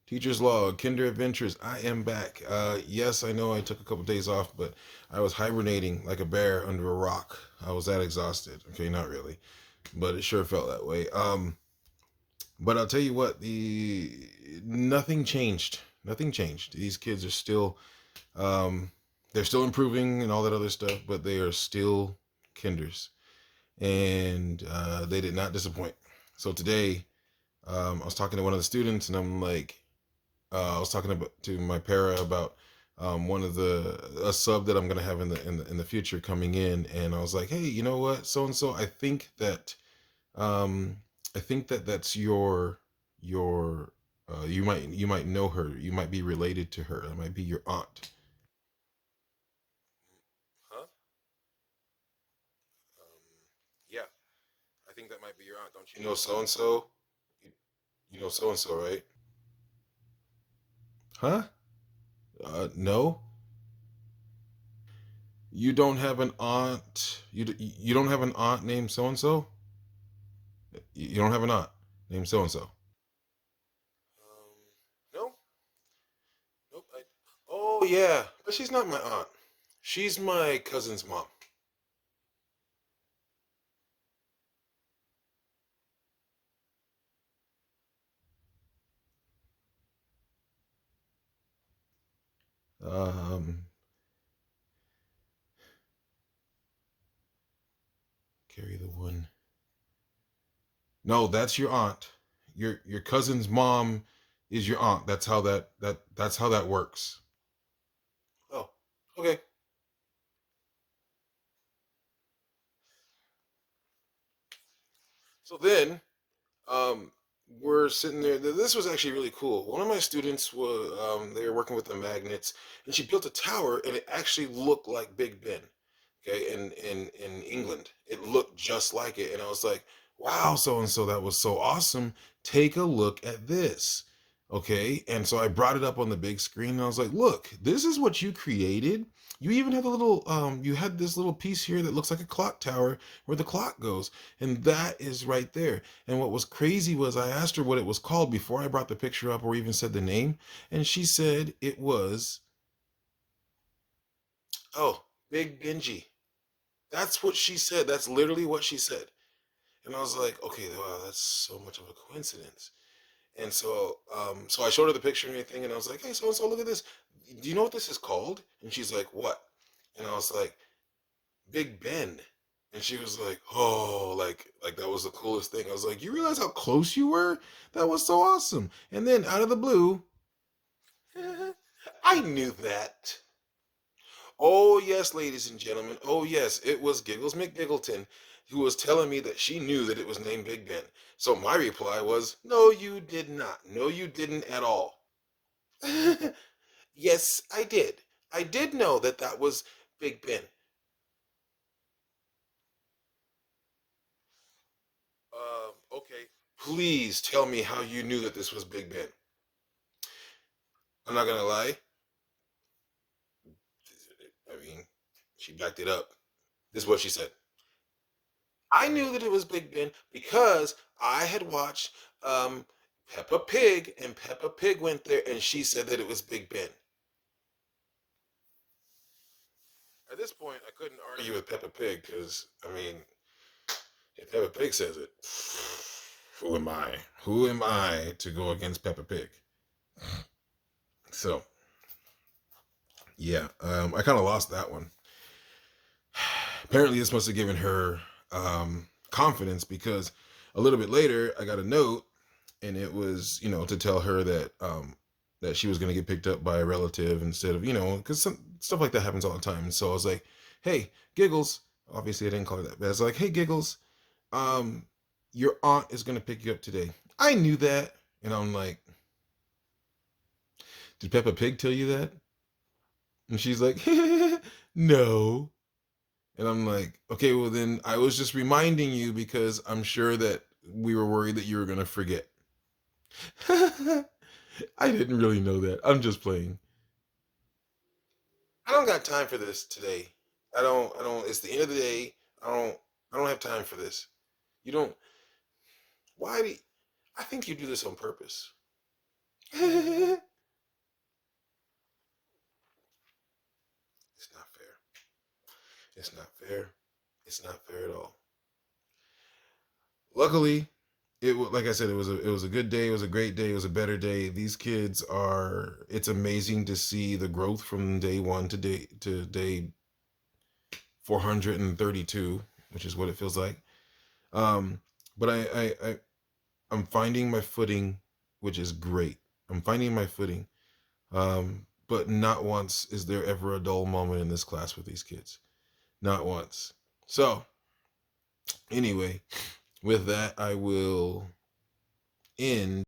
Teacher's log, Kinder Adventures. I am back. Yes, I know I took a couple days off, but I was hibernating like a bear under a rock. I was that exhausted. Okay, not really, but it sure felt that way. But I'll tell you what, the nothing changed. Nothing changed. These kids are still, um, they're still improving and all that other stuff, but they are still kinders, and they did not disappoint. So today, I was talking to one of the students, and I'm like, I was talking about to my para about one of the a sub that I'm gonna have in the future coming in, and I was like, hey, you know what, so and so, um, I think that that's your you might know her, you might be related to her, that might be your aunt. Huh? Yeah, I think that might be your aunt. Don't you know so and so? You know so and so, right? Huh? No. You don't have an aunt. You don't have an aunt named so and so. You don't have an aunt named so and so. No, nope. Oh yeah, but she's not my aunt. She's my cousin's mom. Um, carry the one. No, that's your aunt. Your cousin's mom is your aunt. That's how that works. Oh, okay. So then, um, we're sitting there. This was actually really cool. One of my students was they were working with the magnets, and she built a tower, and it actually looked like Big Ben. Okay, in England, it looked just like it, and I was like, "Wow, so and so, that was so awesome! Take a look at this." Okay, and so I brought it up on the big screen, and I was like, "Look, this is what you created. You even had a little, you had this little piece here that looks like a clock tower where the clock goes, and that is right there." And what was crazy was I asked her what it was called before I brought the picture up or even said the name, and she said it was, oh, Big Benji. That's what she said. That's literally what she said. And I was like, okay, wow, that's so much of a coincidence. And so I showed her the picture and everything, and I was like, hey, so and so, look at this. Do you know what this is called? And she's like, what? And I was like, Big Ben. And she was like, oh, like that was the coolest thing. I was like, you realize how close you were? That was so awesome. And then out of the blue, I knew that. Oh, yes, ladies and gentlemen. Oh, yes, it was Giggles McGiggleton who was telling me that she knew that it was named Big Ben. So my reply was, no, you did not. No, you didn't at all. Yes, I did. I did know that that was Big Ben. Okay. Please tell me how you knew that this was Big Ben. I'm not gonna lie. I mean, she backed it up. This is what she said. I knew that it was Big Ben because I had watched Peppa Pig, and Peppa Pig went there, and she said that it was Big Ben. At this point, I couldn't argue with Peppa Pig because, I mean, if Peppa Pig says it, who am I? Who am I to go against Peppa Pig? So, yeah, I kind of lost that one. Apparently, this must have given her confidence because a little bit later, I got a note, and it was, to tell her that she was going to get picked up by a relative instead of, because some stuff like that happens all the time. And so I was like, hey, Giggles. Obviously, I didn't call her that, but I was like, hey, Giggles, um, your aunt is going to pick you up today. I knew that. And I'm like, did Peppa Pig tell you that? And she's like, no. And I'm like, okay, well, then I was just reminding you because I'm sure that we were worried that you were going to forget. I didn't really know that. I'm just playing. I don't got time for this today. I don't it's the end of the day. I don't have time for this. You don't why do you, I think you do this on purpose. It's not fair. It's not fair. It's not fair at all. Luckily, like I said, it was a good day. It was a great day. It was a better day. These kids are. It's amazing to see the growth from day one to day 432, which is what it feels like. Um, but I'm finding my footing, which is great. I'm finding my footing. But not once is there ever a dull moment in this class with these kids. Not once. So, anyway, with that, I will end